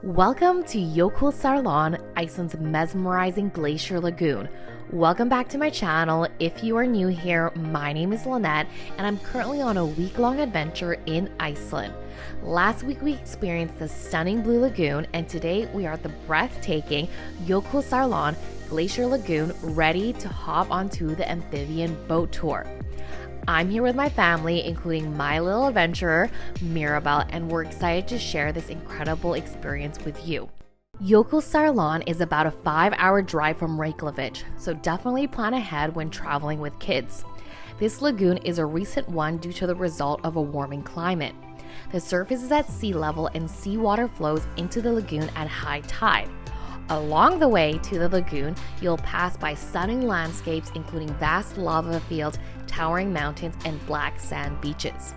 Welcome to Jökulsárlón, Iceland's mesmerizing glacier lagoon. Welcome back to my channel. If you are new here, my name is Lynette and I'm currently on a week-long adventure in Iceland. Last week we experienced the stunning Blue Lagoon, and today we are at the breathtaking Jökulsárlón Glacier Lagoon, ready to hop onto the Amphibian boat tour. I'm here with my family, including my little adventurer, Mirabelle, and we're excited to share this incredible experience with you. Jökulsárlón is about a 5-hour drive from Reykjavik, so definitely plan ahead when traveling with kids. This lagoon is a recent one due to the result of a warming climate. The surface is at sea level and seawater flows into the lagoon at high tide. Along the way to the lagoon, you'll pass by stunning landscapes including vast lava fields, towering mountains, and black sand beaches.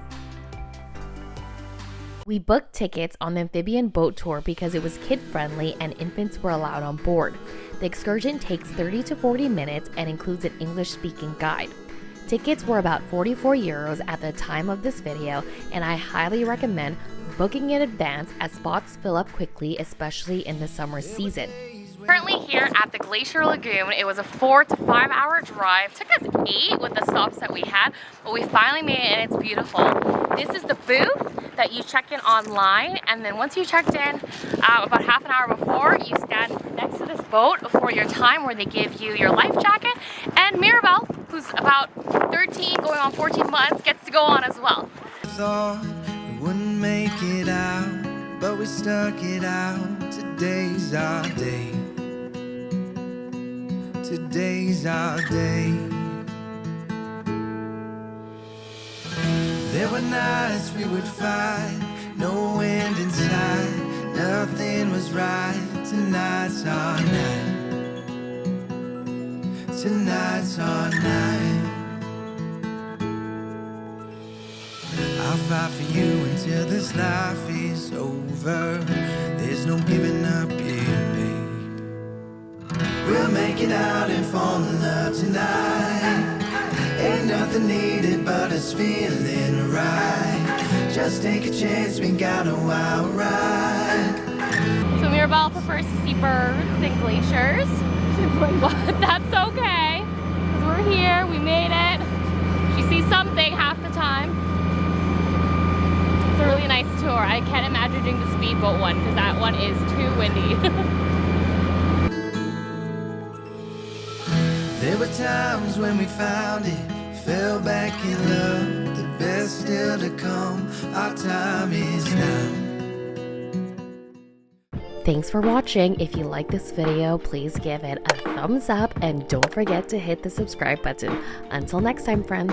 We booked tickets on the amphibian boat tour because it was kid-friendly and infants were allowed on board. The excursion takes 30 to 40 minutes and includes an English-speaking guide. Tickets were about €44 at the time of this video, and I highly recommend booking in advance as spots fill up quickly, especially in the summer season. Currently here at the Glacier Lagoon. It was a 4 to 5 hour drive. Took us 8 with the stops that we had, but we finally made it and it's beautiful. This is the booth that you check in online, and then once you checked in about half an hour before, you stand next to this boat for your time where they give you your life jacket, and Mirabelle, who's about 13 going on 14 months, gets to go on as well. Thought we wouldn't make it out, but we stuck it out. Today's our day. Today's our day. There were nights we would fight, no wind inside, nothing was right. Tonight's our night. Tonight's our night. I'll fight for you until this life is over. There's no giving up here, babe. We'll make it out and fall in love tonight. Ain't nothing needed but us feeling right. Just take a chance, we got a wild ride. So Mirabelle prefers to see birds than glaciers. But that's okay, because we're here, we made it. She sees something half the time. It's a really nice tour. I can't imagine doing the speedboat one because that one is too windy. There were times when we found it, fell back in love. The best still to come, our time is now. Thanks for watching. If you like this video, please give it a thumbs up and don't forget to hit the subscribe button. Until next time, friends.